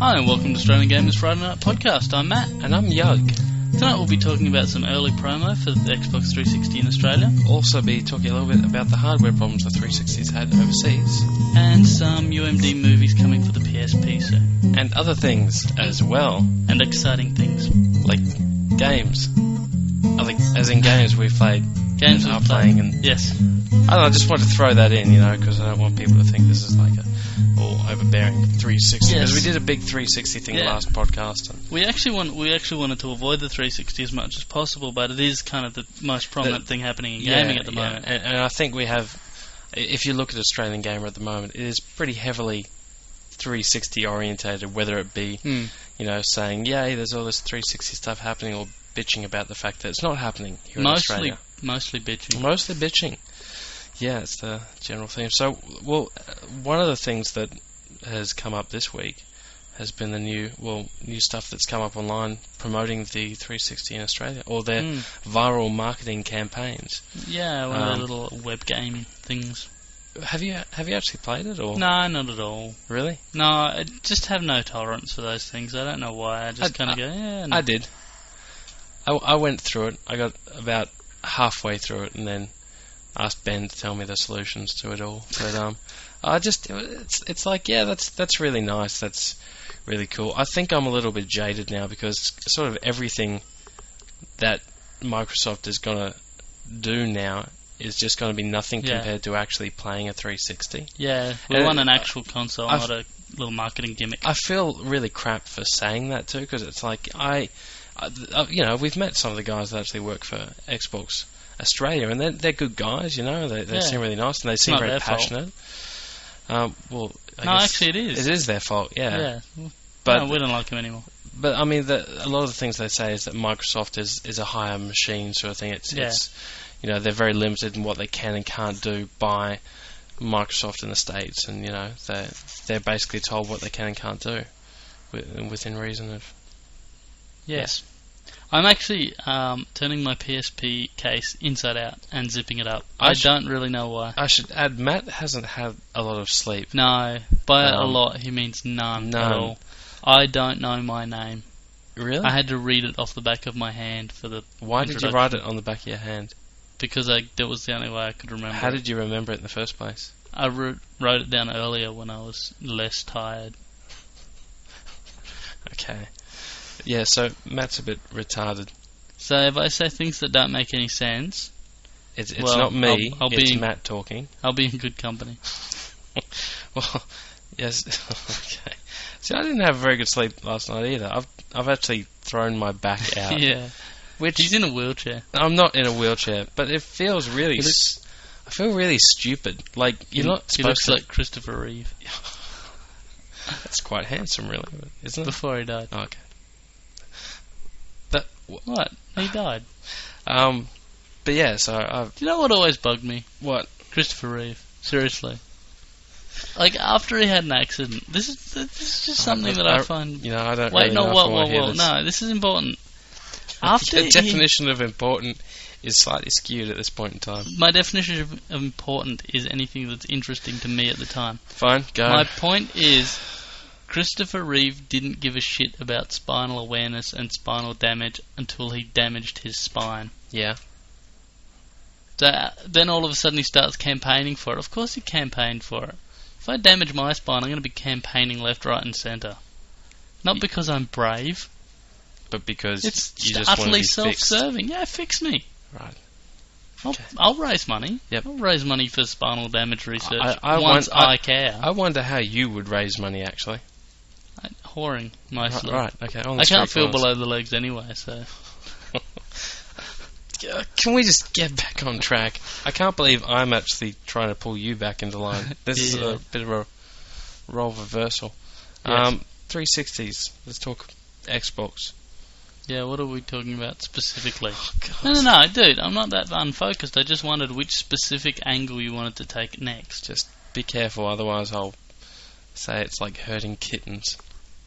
Hi and welcome to Australian Gamers Friday Night Podcast. I'm Matt. And I'm Yug. Tonight we'll be talking about some early promo for the Xbox 360 in Australia. Also be talking a little bit about the hardware problems the 360's had overseas. And some UMD movies coming for the PSP soon. And other things as well. And exciting things. Like games. As in games we've played. Games and we've are playing. And yes. I don't know, I just wanted to throw that in, because I don't want people to think this is like a all overbearing 360. Because we did a big 360 thing last podcast. And we actually wanted to avoid the 360 as much as possible, but it is kind of the most prominent thing happening in gaming at the moment. And I think we have, if you look at Australian Gamer at the moment, it is pretty heavily 360 orientated, whether it be, saying, yay, there's all this 360 stuff happening, or bitching about the fact that it's not happening here in Australia. Mostly bitching. Mostly bitching. Yeah, it's the general theme. So, one of the things that has come up this week has been the new stuff that's come up online promoting the 360 in Australia, or their viral marketing campaigns. Yeah, one of the little web gaming things. Have you actually played it, or? No, not at all. Really? No, I just have no tolerance for those things. I don't know why. I just kind of go, yeah. No. I did. I went through it. I got about halfway through it, and then asked Ben to tell me the solutions to it all. But it's like, yeah, that's really nice. That's really cool. I think I'm a little bit jaded now because sort of everything that Microsoft is gonna do now is just going to be nothing compared to actually playing a 360. Yeah, we want an actual console, not a little marketing gimmick. I feel really crap for saying that too, because it's like we've met some of the guys that actually work for Xbox Australia, and they're good guys, they seem really nice, and they seem very passionate. Actually it is. It is their fault, yeah. But we don't like them anymore. But I mean, a lot of the things they say is that Microsoft is a higher machine sort of thing. It's they're very limited in what they can and can't do by Microsoft in the States, and they're basically told what they can and can't do within reason of. Yes. I'm actually turning my PSP case inside out and zipping it up. I don't really know why. I should add, Matt hasn't had a lot of sleep. No, by a lot he means none at all. I don't know my name. Really? I had to read it off the back of my hand for the. Why did you write it on the back of your hand? Because that was the only way I could remember. How did you remember it in the first place? I wrote it down earlier when I was less tired. Okay. Yeah, so Matt's a bit retarded. So if I say things that don't make any sense... It's not me, it's Matt talking. I'll be in good company. Well, yes, okay. See, I didn't have very good sleep last night either. I've actually thrown my back out. Yeah. He's in a wheelchair. I'm not in a wheelchair, but it feels really... I feel really stupid. Like, you're not supposed to... He looks like Christopher Reeve. That's quite handsome, really, isn't it? Before he died. Oh, okay. What? He died. But yeah, so do you know what always bugged me? What? Christopher Reeve. Seriously. Like, after he had an accident, this is just something that I find... I don't Wait, really no, know no, this is important. The definition of important is slightly skewed at this point in time. My definition of important is anything that's interesting to me at the time. Fine, go. My point is... Christopher Reeve didn't give a shit about spinal awareness and spinal damage until he damaged his spine. Yeah. So then all of a sudden he starts campaigning for it. Of course he campaigned for it. If I damage my spine, I'm going to be campaigning left, right and centre. Not because I'm brave. But because it's you just utterly want to be self-serving. Yeah, fix me. Right. I'll raise money. Yep. I'll raise money for spinal damage research I care. I wonder how you would raise money, actually. Whoring, mostly. Right, okay. I can't feel below the legs anyway, so... Can we just get back on track? I can't believe I'm actually trying to pull you back into line. This is a bit of a role reversal. Yes. 360s. Let's talk Xbox. Yeah, what are we talking about specifically? Oh, No, dude, I'm not that unfocused. I just wondered which specific angle you wanted to take next. Just be careful, otherwise I'll say it's like herding kittens.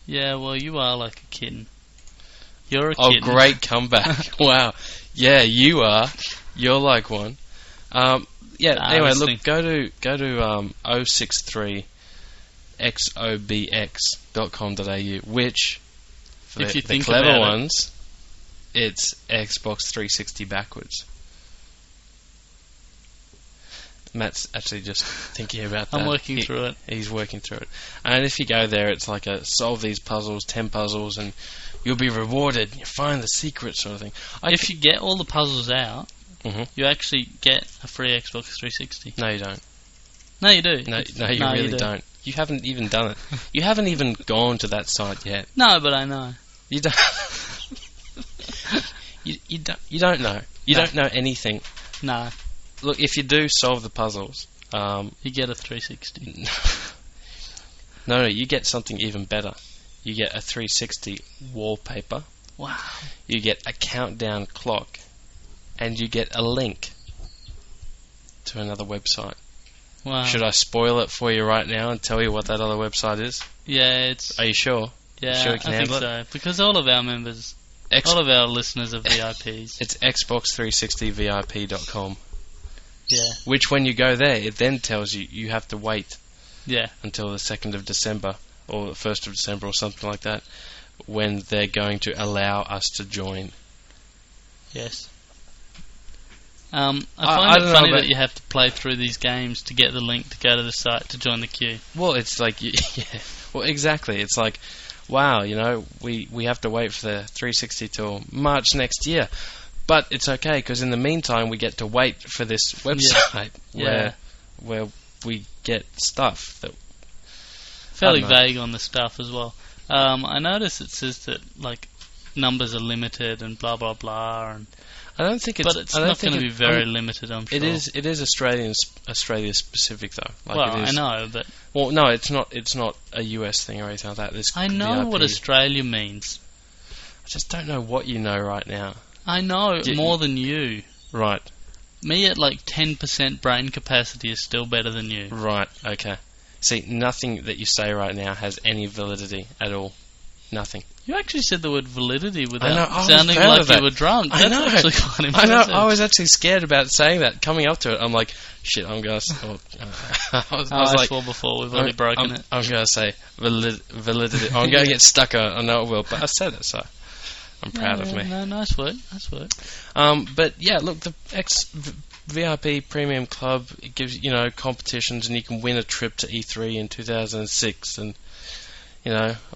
Yeah, well, you are like a kitten. You're a kitten. Oh, great comeback. Wow. Yeah, you are. You're like one. Anyway, look, go to 063 xobx.com.au, which, for If you the think clever about it. ones, it's Xbox 360 backwards. Matt's actually just thinking about that. I'm working through it. He's working through it. And if you go there, it's like a solve these puzzles, 10 puzzles, and you'll be rewarded. You find the secret sort of thing. If you get all the puzzles out, Mhm. you actually get a free Xbox 360. No, you don't. No, you do. No, It's- you really do. don't. You haven't even done it. You haven't even gone to that site yet. No, but I know. You don't. you don't know. You No. don't know anything. No, Look, if you do solve the puzzles, you get a 360. no, you get something even better. You get a 360 wallpaper. Wow. You get a countdown clock, and you get a link to another website. Wow. Should I spoil it for you right now and tell you what that other website is? Yeah, it's. Are you sure? Yeah, sure you can I think handle it? so. Because all of our members, all of our listeners are VIPs. It's Xbox360VIP.com. Yeah. Which, when you go there, it then tells you you have to wait Yeah. until the 2nd of December or the 1st of December or something like that, when they're going to allow us to join. Yes. I I find don't it know funny about- that you have to play through these games to get the link to go to the site to join the queue. Well, it's like, yeah, well, exactly. It's like, wow, you know, we have to wait for the 360 till March next year. But it's okay, because in the meantime, we get to wait for this website Yeah. where we get stuff that. Fairly I don't know. vague on the stuff as well. I notice it says that like numbers are limited and blah blah blah, and I don't think it's. but it's I don't not think going to it- be very I mean, limited. I'm sure. It is Australia specific though. Like Well, it is, I know, but Well, no, it's not. It's not a US thing or anything like that. This I know VIP. what Australia means. I just don't know what you know right now. I know Y- more than you. Right, Me at like 10% brain capacity is still better than you. right, okay. See, nothing that you say right now has any validity at all. Nothing. You actually said the word validity I know, without I was sounding proud like of that. you were drunk. I That's know. actually quite I impressive. know. I was actually scared about saying that. Coming up to it, I'm like, shit. I'm gonna. I was I like, swore before, we've already broken it. I'm gonna say validity. I'm gonna get stuck on it. I know it will, but I said it, so I'm proud of me. No, nice work, nice work. But yeah, look, the VIP Premium Club, it gives competitions, and you can win a trip to E3 in 2006, and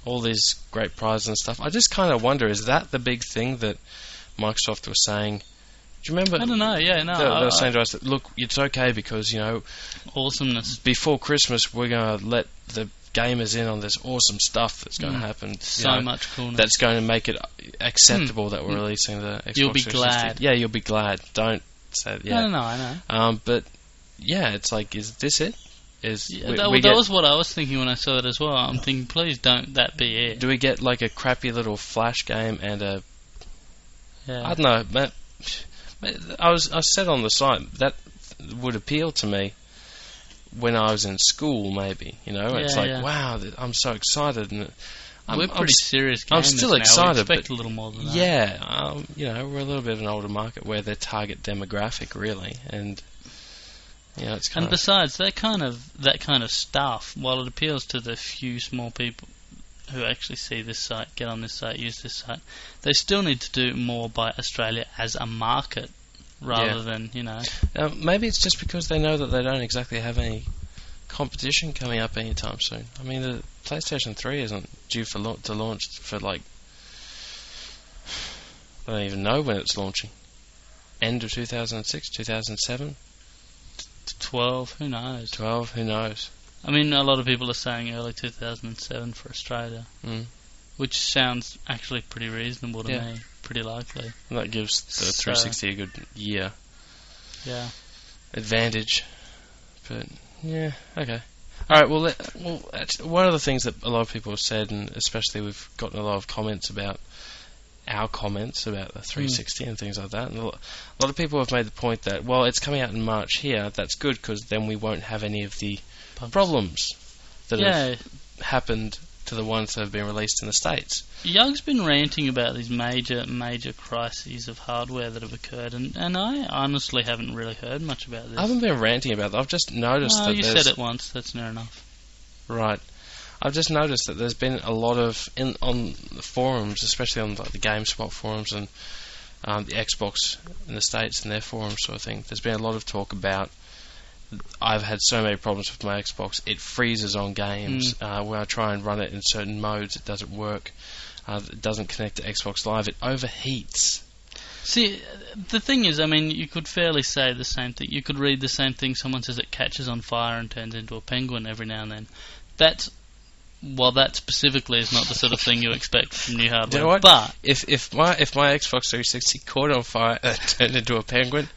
all these great prizes and stuff. I just kind of wonder, is that the big thing that Microsoft was saying? Do you remember? I don't know, yeah, no. They were saying to us that, look, it's okay because Awesomeness. before Christmas we're going to let the gamers in on this awesome stuff that's going to happen. So much coolness. That's going to make it acceptable that we're releasing the Xbox You'll be 360. glad. Yeah, you'll be glad. Don't say yeah. No, I know. But yeah, it's like, is this it? Yeah, that was what I was thinking when I saw it as well. I'm thinking, please don't that be it. Do we get like a crappy little flash game and a? Yeah. I don't know, but I said on the site that would appeal to me when I was in school. Maybe it's Yeah, like, yeah. wow, I'm so excited, and We're pretty serious I'm gamers still now. excited, We expect but a little more than that. yeah, we're a little bit of an older market where their target demographic really, and it's kind And besides, that kind of stuff, while it appeals to the few small people who actually see this site, get on this site, use this site, they still need to do more by Australia as a market, rather than maybe it's just because they know that they don't exactly have any competition coming up anytime soon. I mean, the PlayStation 3 isn't due to launch for like, I don't even know when it's launching. End of 2006, 2007, 12. Who knows? 12, who knows? I mean, a lot of people are saying early 2007 for Australia, which sounds actually pretty reasonable to Yeah. me. Pretty likely. And that gives the So- 360 a good year Yeah. advantage. But yeah, okay. All right. Well, one of the things that a lot of people have said, and especially we've gotten a lot of comments about our comments about the 360 and things like that, and a lot of people have made the point that, well, it's coming out in March here. That's good because then we won't have any of the problems that have happened to the ones that have been released in the States. Young's been ranting about these major crises of hardware that have occurred, and I honestly haven't really heard much about this. I haven't been ranting about that. I've just noticed that you there's... said it once. That's near enough. Right. I've just noticed that there's been a lot of on the forums, especially on like the GameSpot forums and the Xbox in the States and their forums sort of thing. There's been a lot of talk about. I've had so many problems with my Xbox. It freezes on games. When I try and run it in certain modes, it doesn't work. It doesn't connect to Xbox Live. It overheats. See, the thing is, I mean, you could fairly say the same thing. You could read the same thing. Someone says it catches on fire and turns into a penguin every now and then. That specifically is not the sort of thing you expect from new hardware. You know what? But if my Xbox 360 caught on fire and turned into a penguin,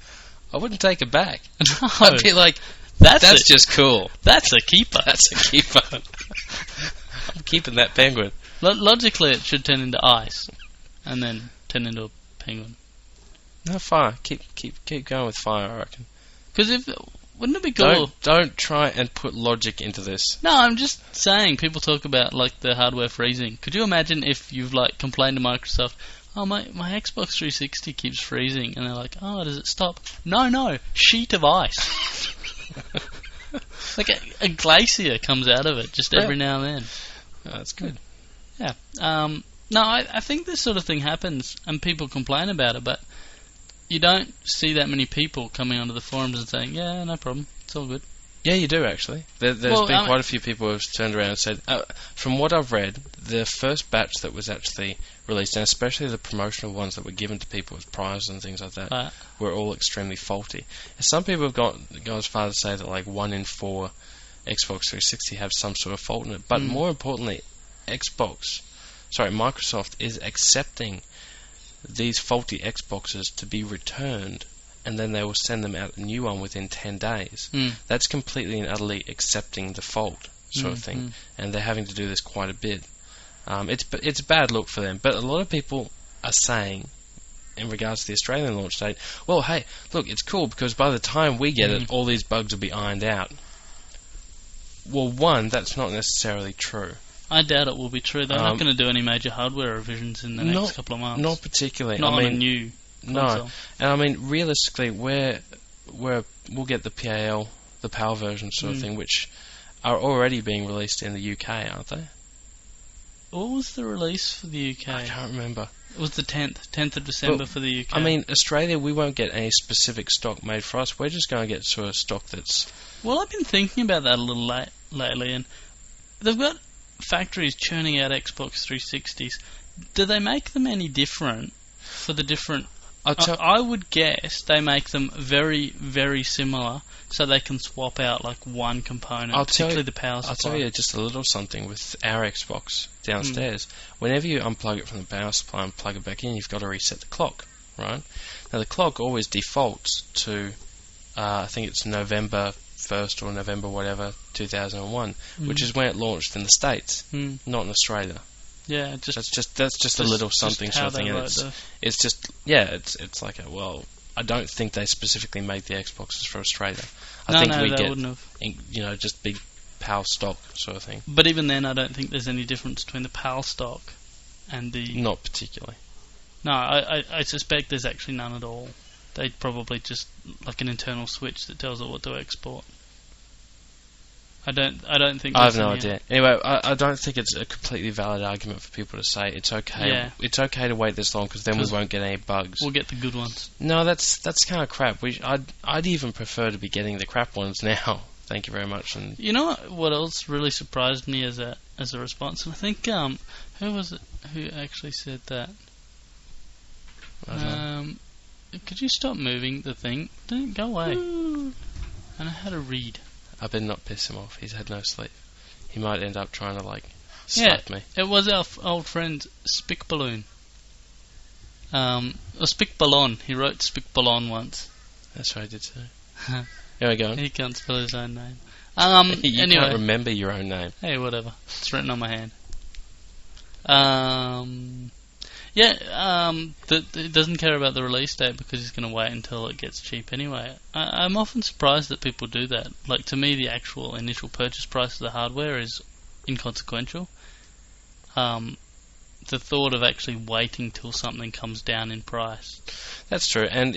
I wouldn't take it back. no, I'd be like, that's just cool. That's a keeper. That's a keeper. I'm keeping that penguin. Logically, it should turn into ice, and then turn into a penguin. No, fire. Keep going with fire, I reckon. Because wouldn't it be cool? Don't try and put logic into this. No, I'm just saying. People talk about like the hardware freezing. Could you imagine if you've like complained to Microsoft? Oh, my Xbox 360 keeps freezing, and they're like, oh, does it stop? No, sheet of ice. Like a glacier comes out of it just every now and then. Oh, that's good. Yeah. No, I think this sort of thing happens, and people complain about it, but you don't see that many people coming onto the forums and saying, yeah, no problem, it's all good. Yeah, you do, actually. There's been quite a few people who have turned around and said, from what I've read, the first batch that was actually released, and especially the promotional ones that were given to people as prizes and things like that, were all extremely faulty. And some people have gone as far as to say that like 1 in 4 Xbox 360 have some sort of fault in it. But more importantly, Microsoft is accepting these faulty Xboxes to be returned, and then they will send them out a new one within 10 days. That's completely and utterly accepting the fault sort of thing, and they're having to do this quite a bit. It's a bad look for them, but a lot of people are saying, in regards to the Australian launch date, well, hey, look, it's cool because by the time we get it, all these bugs will be ironed out. Well, one, that's not necessarily true. I doubt it will be true. They're not going to do any major hardware revisions in the next couple of months. Not particularly. Not on a new console. No. And I mean, realistically, we'll get the PAL, the PAL version sort of thing, which are already being released in the UK, aren't they? What was the release for the UK? I can't remember. It was the 10th of December for the UK. I mean, Australia, we won't get any specific stock made for us. We're just going to get sort of stock that's... Well, I've been thinking about that a little lately, and they've got factories churning out Xbox 360s. Do they make them any different for the different... I would guess they make them very, very similar so they can swap out like one component, particularly the power supply. I'll tell you just a little something with our Xbox downstairs. Whenever you unplug it from the power supply and plug it back in, you've got to reset the clock, right? Now the clock always defaults to, I think it's November 1st or November whatever, 2001, which is when it launched in the States, not in Australia. Yeah, that's just a little something sort of thing, and it's just it's like I don't think they specifically made the Xboxes for Australia. I think we get just big PAL stock sort of thing. But even then, I don't think there's any difference between the PAL stock and the... Not particularly. No, I suspect there's actually none at all. They'd probably just like an internal switch that tells it what to export. I don't think. I have no idea. Anyway, I don't think it's a completely valid argument for people to say it's okay. Yeah. It's okay to wait this long because then we won't get any bugs. We'll get the good ones. No, that's kind of crap. I'd even prefer to be getting the crap ones now. Thank you very much. And you know what else really surprised me as a response? And I think who was it who actually said that? I don't know. Could you stop moving the thing? Don't go away. I know how to read. I better not piss him off. He's had no sleep. He might end up trying to slap me. It was our old friend Spick Balloon. Or Spick Ballon. He wrote Spick Ballon once. That's what I did too. Here we go. He can't spell his own name. You anyway. Can't remember your own name. Hey, whatever. It's written on my hand. It doesn't care about the release date because he's going to wait until it gets cheap anyway. I'm often surprised that people do that. Like, to me, the actual initial purchase price of the hardware is inconsequential. The thought of actually waiting till something comes down in price. That's true, and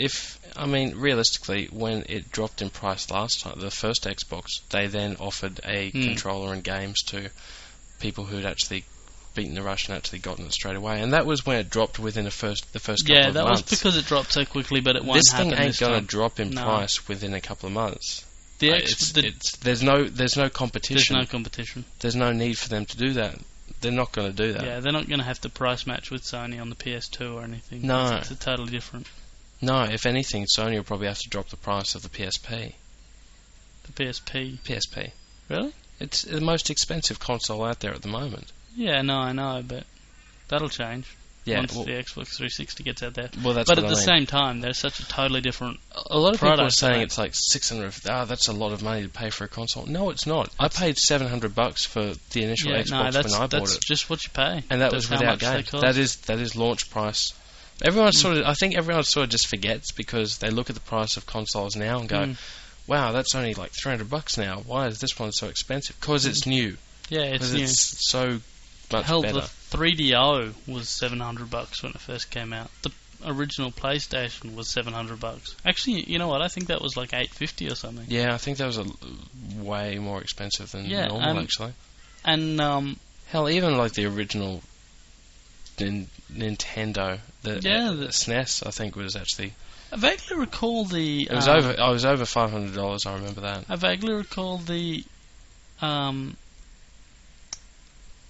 realistically, when it dropped in price last time, the first Xbox, they then offered a controller and games to people who'd actually beaten the rush and actually gotten it straight away, and that was when it dropped within the first couple of months. Yeah, that was because it dropped so quickly, but it won't this happen thing ain't this going to time. drop in No. price within a couple of months. There's There's no competition. no competition. There's no need for them to do that. They're not going to do that. Yeah, they're not going to have to price match with Sony on the PS2 or anything. No. It's totally different. No, if anything, Sony will probably have to drop the price of the PSP. The PSP. PSP. Really? It's the most expensive console out there at the moment. Yeah, no, I know, but that'll change Yeah, once well, the Xbox 360 gets out there. well, that's But what at I the mean. same time, they're such a totally different. A lot of people are product, saying right? it's like 600. That's a lot of money to pay for a console. No, it's not. I paid $700 for the initial Yeah, Xbox no, when I that's bought it, just what you pay. and that That's was how without much they games. cost. That is launch price. I think everyone sort of just forgets because they look at the price of consoles now and go, "Wow, that's only like $300 now. Why is this one so expensive?" Because it's new. Yeah, it's Because new. it's so much Hell, better. the 3DO was $700 when it first came out. The original PlayStation was $700. Actually, you know what? I think that was like $850 or something. Yeah, I think that was way more expensive than Yeah, normal, actually. And Hell, even like the original Nintendo, the SNES, I think was actually. I vaguely recall the. It was over. I was over $500. I remember that. I vaguely recall the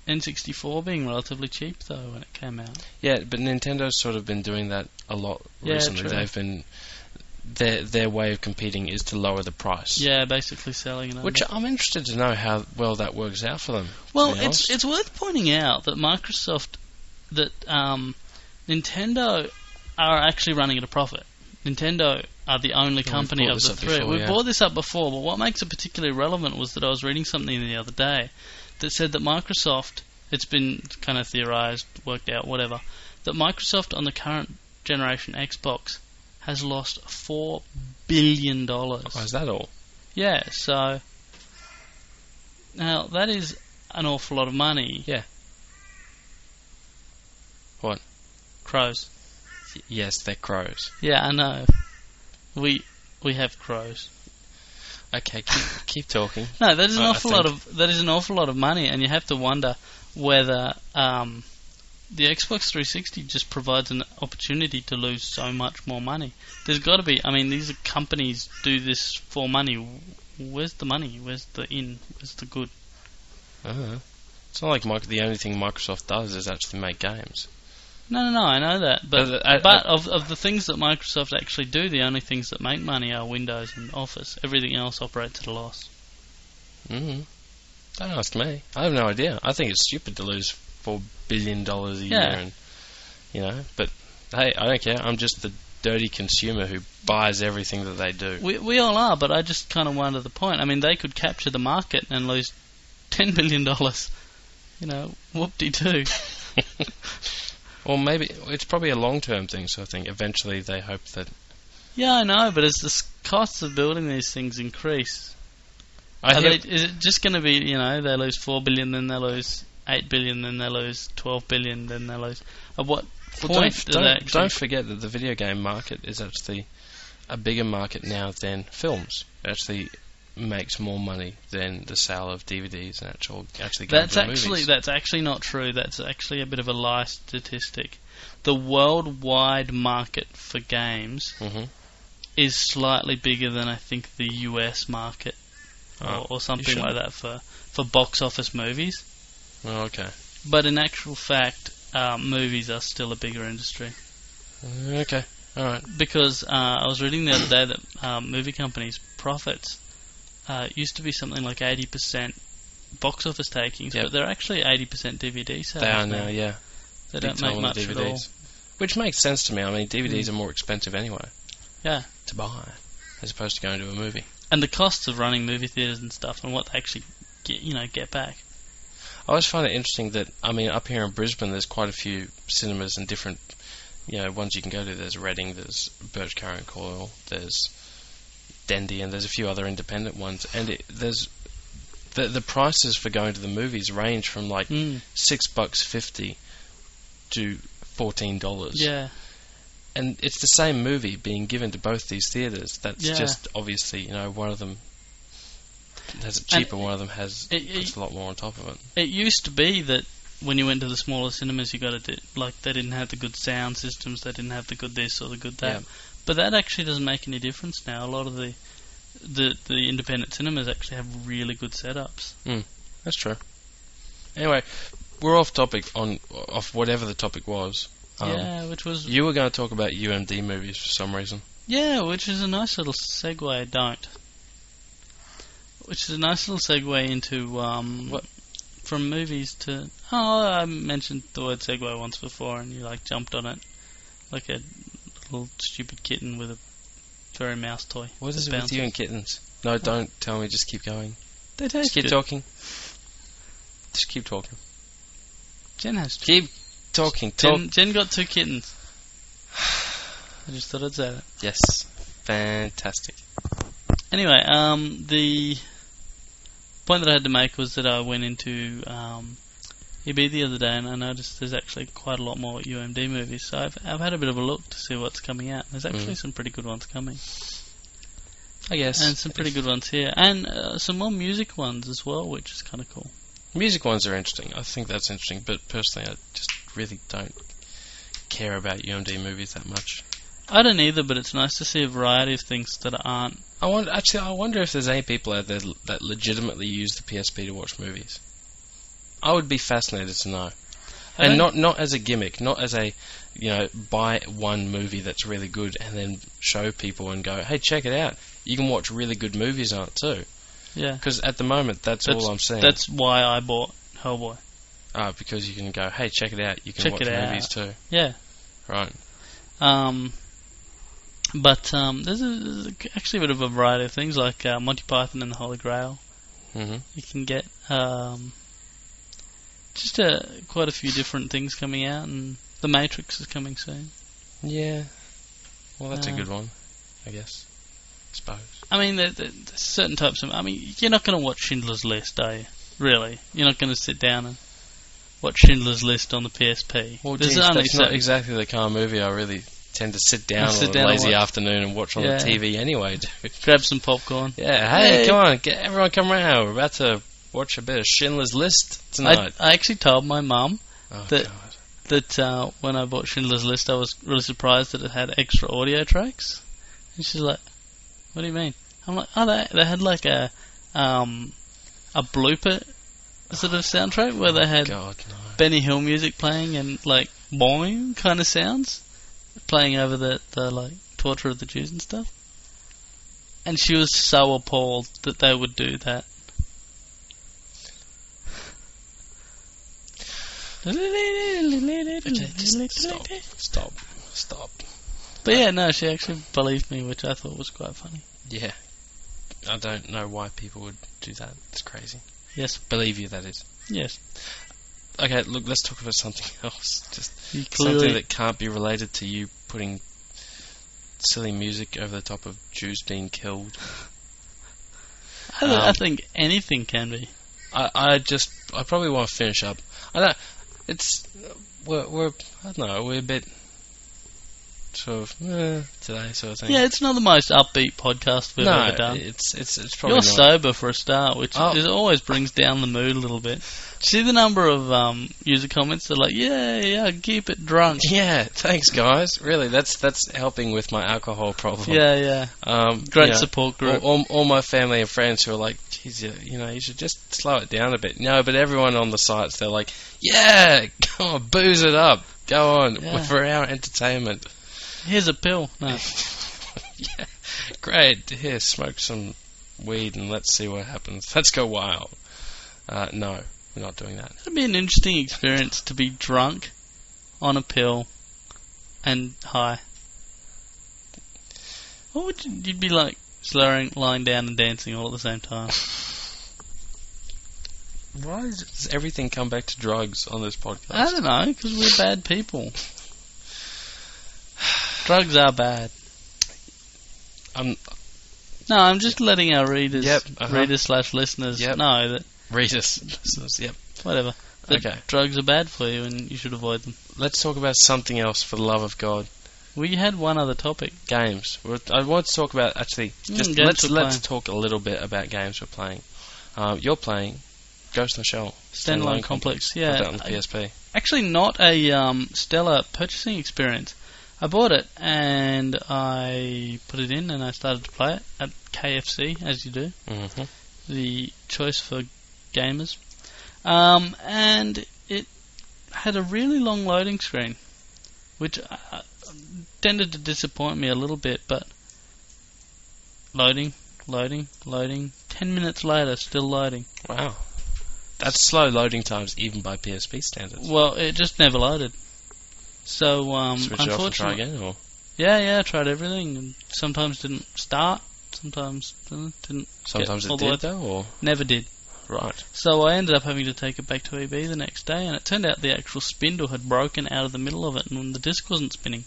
N64 being relatively cheap though when it came out. Yeah, but Nintendo's sort of been doing that a lot recently. true. They've been their way of competing is to lower the price. Yeah, basically selling it. Which I'm interested to know how well that works out for them. Well, to be honest. it's worth pointing out that Nintendo are actually running at a profit. Nintendo are the only company of the three. We brought this up before, but what makes it particularly relevant was that I was reading something the other day that said that Microsoft, it's been kind of theorized, worked out, whatever, that Microsoft on the current generation Xbox has lost $4 billion. Oh, is that all? Yeah, so now that is an awful lot of money. Yeah. What? Crows. Yes, they're crows. Yeah, I know. We have crows. Okay, keep talking. No, that is an awful lot of money, and you have to wonder whether the Xbox 360 just provides an opportunity to lose so much more money. There's got to be. I mean, these companies do this for money. Where's the money? Where's the Where's the good? It's not like the only thing Microsoft does is actually make games. No, I know that, but of the things that Microsoft actually do, the only things that make money are Windows and Office. Everything else operates at a loss. Don't ask me. I have no idea. I think it's stupid to lose $4 billion a year, and but hey, I don't care. I'm just the dirty consumer who buys everything that they do. We all are, but I just kind of wonder the point. I mean, they could capture the market and lose $10 billion. Whoop-de-doo. Or maybe it's probably a long-term thing. So I think eventually they hope that. Yeah, I know, but as the costs of building these things increase, is it just going to be they lose $4 billion, then they lose $8 billion, then they lose $12 billion, then they lose. At what point do they actually? Don't forget that the video game market is actually a bigger market now than films. It actually makes more money than the sale of DVDs and actually going to movies. That's actually not true. That's actually a bit of a lie statistic. The worldwide market for games is slightly bigger than I think the US market or something like that for box office movies. Oh, okay. But in actual fact, movies are still a bigger industry. Okay, all right. Because I was reading the other day that movie companies' profits used to be something like 80% box office takings, but they're actually 80% DVD sales. They are now, yeah. They don't make much at all. Which makes sense to me. I mean, DVDs are more expensive anyway. Yeah. To buy, as opposed to going to a movie. And the costs of running movie theatres and stuff, and what they actually get back. I always find it interesting that, I mean, up here in Brisbane, there's quite a few cinemas and different, ones you can go to. There's Reading, there's Birch Current Coil, there's Dendy, and there's a few other independent ones. And there's the prices for going to the movies range from like $6.50 to $14. Yeah. And it's the same movie being given to both these theatres. That's just obviously, one of them. has it cheap, and one of them has puts a lot more on top of it. It used to be that when you went to the smaller cinemas, you got to like they didn't have the good sound systems, they didn't have the good this or the good that. Yeah. But that actually doesn't make any difference now. A lot of the independent cinemas actually have really good setups. That's true. Anyway, we're off topic off whatever the topic was. Which was you were going to talk about UMD movies for some reason. Yeah, which is a nice little segue. Which is a nice little segue into what? From movies to. Oh, I mentioned the word segue once before, and you like jumped on it like a little stupid kitten with a furry mouse toy. What is it with you and kittens? No, don't tell me. Just keep going. They taste Just keep good. talking. Just keep talking. Jen has two. Keep talking. Jen got 2 kittens. I just thought I'd say that. Yes. Fantastic. Anyway, the point that I had to make was that I went into EB the other day, and I noticed there's actually quite a lot more UMD movies. So I've had a bit of a look to see what's coming out. There's actually some pretty good ones coming. I guess. And some pretty good ones here. And some more music ones as well, which is kind of cool. Music ones are interesting. I think that's interesting, but personally I just really don't care about UMD movies that much. I don't either, but it's nice to see a variety of things that aren't. I wonder if there's any people out there that legitimately use the PSP to watch movies. I would be fascinated to know. And not as a gimmick, not as a, buy one movie that's really good and then show people and go, hey, check it out. You can watch really good movies on it too. Yeah. Because at the moment, that's all I'm saying. That's why I bought Hellboy. Because you can go, hey, check it out. You can check watch movies too. Yeah. Right. But there's actually a bit of a variety of things, like Monty Python and the Holy Grail. Mm-hmm. You can get just quite a few different things coming out, and The Matrix is coming soon. Yeah. Well, that's a good one, I guess. Suppose. I mean, there's certain types of... I mean, you're not going to watch Schindler's List, are you? Really? You're not going to sit down and watch Schindler's List on the PSP. Well, that's not exactly the kind of movie I really tend to sit down on a lazy afternoon and watch on the TV anyway, dude. Grab some popcorn. Yeah, hey, come on, everyone come around. We're about to watch a bit of Schindler's List tonight. I actually told my mum that God. When I bought Schindler's List, I was really surprised that it had extra audio tracks. And she's like, what do you mean? I'm like, they had like a blooper sort of soundtrack where they had Benny Hill music playing and like boing kind of sounds playing over the like torture of the Jews and stuff. And she was so appalled that they would do that. Okay, just stop. But yeah, no, she actually believed me, which I thought was quite funny. Yeah. I don't know why people would do that. It's crazy. Yes. Believe you, that is. Yes. Okay, look, let's talk about something else. Just something that can't be related to you putting silly music over the top of Jews being killed. I think anything can be. I probably want to finish up. I don't. We're I don't know. We're a bit sort of today sort of thing. Yeah, it's not the most upbeat podcast we've ever done. It's probably You're not. sober for a start, which always brings down the mood a little bit. See the number of user comments that are like, yeah, keep it drunk. Yeah, thanks guys. Really, that's helping with my alcohol problem. Yeah. Great support group. All my family and friends who are like, geez, you should just slow it down a bit. No, but everyone on the sites, they're like, yeah, come on, booze it up. Go on, for our entertainment. Here's a pill. No. Yeah, great. Here, smoke some weed and let's see what happens. Let's go wild. No, we're not doing that. It'd be an interesting experience to be drunk, on a pill, and high. What would you'd be like slurring, lying down, and dancing all at the same time? Why does everything come back to drugs on this podcast? I don't know, because we're bad people. Drugs are bad. I'm just letting our readers, readers/listeners know that... Readers, listeners, yep. Whatever. Okay. Drugs are bad for you and you should avoid them. Let's talk about something else, for the love of God. We had one other topic. Games. I want to talk about, actually, let's talk a little bit about games we're playing. You're playing Ghost in the Shell Standalone Complex. Yeah, Put that on the PSP. Actually, not a stellar purchasing experience. I bought it and I put it in and I started to play it at KFC, as you do. Mm-hmm. The choice for gamers. And it had a really long loading screen, which tended to disappoint me a little bit, but loading. 10 minutes later, still loading. Wow. That's slow loading times even by PSP standards. Well, it just never loaded. So, Switch it off and try again, or? Yeah, I tried everything, and sometimes didn't start, sometimes didn't. Sometimes it did, though, or? Never did. Right. So I ended up having to take it back to EB the next day, and it turned out the actual spindle had broken out of the middle of it, and the disc wasn't spinning.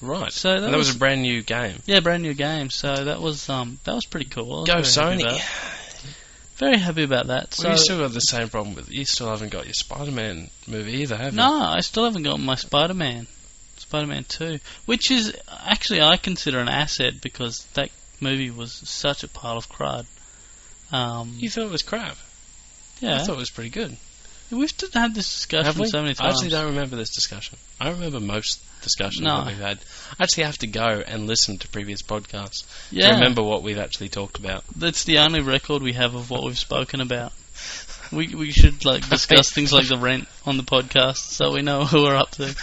Right. So that was a brand new game. Yeah, brand new game. So that was pretty cool. Go Sony. Very happy about that. Well, you still got the same problem with you still haven't got your Spider-Man movie either, have you? No, I still haven't got my Spider-Man 2, which is actually I consider an asset because that movie was such a pile of crud. You thought it was crap? Yeah. I thought it was pretty good. We've had this discussion so many times. I actually don't remember this discussion. I remember most discussions that we've had. I actually have to go and listen to previous podcasts to remember what we've actually talked about. That's the only record we have of what we've spoken about. We should discuss things like the rent on the podcast so we know who we're up to.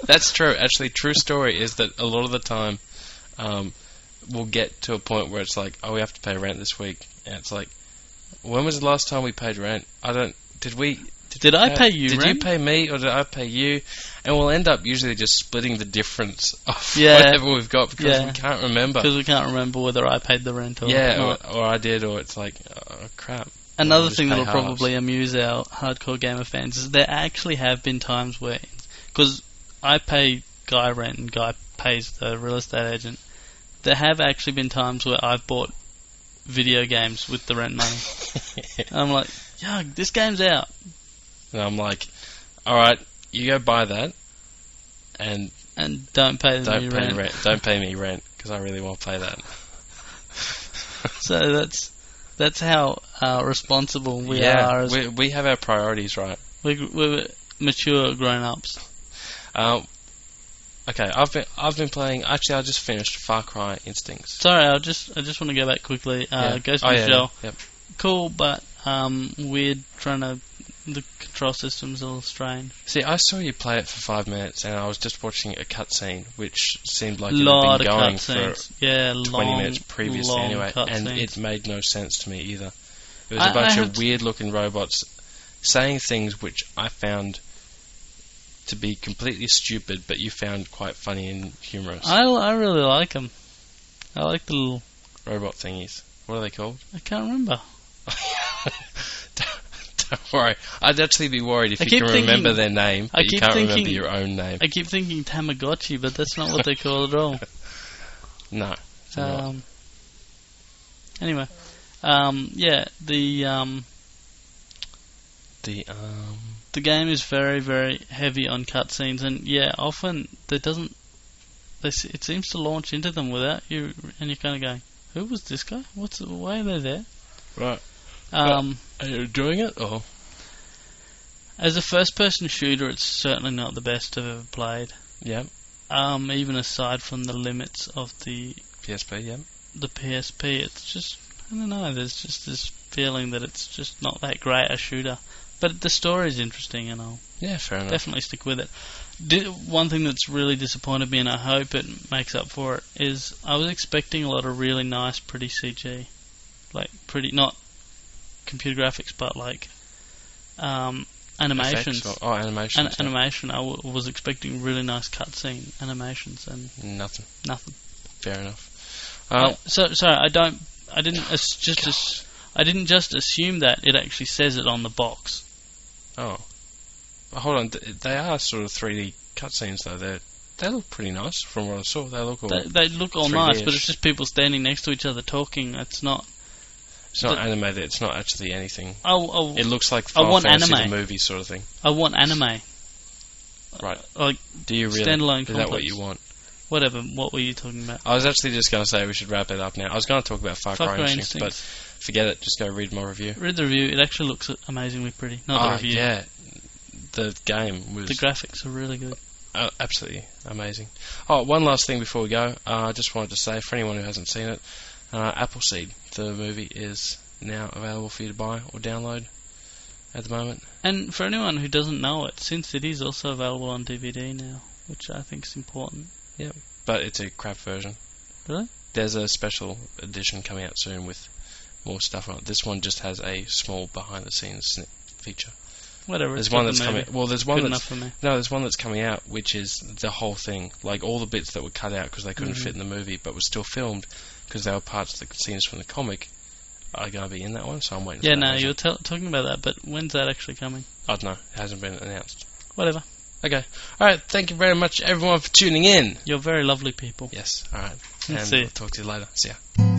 That's true. Actually, true story is that a lot of the time we'll get to a point where it's like, oh, we have to pay rent this week. And it's like, when was the last time we paid rent? Did I pay you rent? Did you pay me or did I pay you? And we'll end up usually just splitting the difference of whatever we've got because we can't remember. Because we can't remember whether I paid the rent or not. Or I did, or it's like, oh, crap. Another thing that will probably amuse our hardcore gamer fans is there actually have been times where, because I pay Guy rent and Guy pays the real estate agent, there have actually been times where I've bought video games with the rent money. I'm like, yeah, this game's out. And I'm like, alright, you go buy that and don't pay me rent. Don't pay me rent because I really want to play that. So that's how responsible we are. We have our priorities right. We're mature grown-ups. Okay, I've been playing. Actually, I just finished Far Cry Instincts. Sorry, I just want to go back quickly. Ghost in the Shell. Yep. Cool, but weird. The control system's a little strange. See, I saw you play it for 5 minutes, and I was just watching a cutscene, which seemed like it had been going for 20 minutes previously anyway, and it made no sense to me either. It was a bunch of weird-looking robots saying things which I found to be completely stupid, but you found quite funny and humorous. I really like them. I like the little robot thingies. What are they called? I can't remember. Don't worry. I'd actually be worried if you can remember their name, but you can't remember your own name. I keep thinking Tamagotchi, but that's not what they call it at all. No. Anyway, the game is very, very heavy on cutscenes, and often it seems to launch into them without you, and you're kind of going, "Who was this guy? Why are they there?" Right. Are you enjoying it, or? As a first-person shooter, it's certainly not the best I've ever played. Yeah. Even aside from the limits of the PSP, yeah. The PSP, it's just, I don't know, there's just this feeling that it's just not that great a shooter. But the story is interesting, and I'll fair enough. Definitely stick with it. One thing that's really disappointed me, and I hope it makes up for it, is I was expecting a lot of really nice, pretty CG. Not computer graphics, but animations. Animations. Animation. I was expecting really nice cutscene animations, and nothing. Fair enough. Sorry, I didn't just assume that. It actually says it on the box. Oh, hold on. They are sort of 3D cutscenes, though. They look pretty nice from what I saw. They look all. They look all nice, but it's just people standing next to each other talking. It's not. It's not animated. It's not actually anything. It looks like Final Fantasy the movie sort of thing. I want anime. Right. Do you really? Standalone complex. Is that what you want? Whatever. What were you talking about? I was actually just going to say we should wrap it up now. I was going to talk about Far Cry Instincts, but forget it. Just go read my review. Read the review. It actually looks amazingly pretty. Not the review. Yeah, the game was. The graphics are really good. Absolutely amazing. Oh, one last thing before we go. I just wanted to say, for anyone who hasn't seen it, Appleseed, the movie, is now available for you to buy or download at the moment. And for anyone who doesn't know it, since it is also available on DVD now, which I think is important. Yeah, but it's a crap version. Really? There's a special edition coming out soon with more stuff on it. This one just has a small behind-the-scenes feature. Whatever. There's one that's coming. Well, there's one Good that's enough for me. no. There's one that's coming out, which is the whole thing, like all the bits that were cut out because they couldn't fit in the movie, but were still filmed because they were parts of the scenes from the comic. Are going to be in that one, so I'm waiting. Yeah, for that no, version. you were talking about that, but when's that actually coming? I don't know. It hasn't been announced. Whatever. Okay. All right. Thank you very much, everyone, for tuning in. You're very lovely people. Yes. All right. And And see ya. we'll talk to you later. See ya.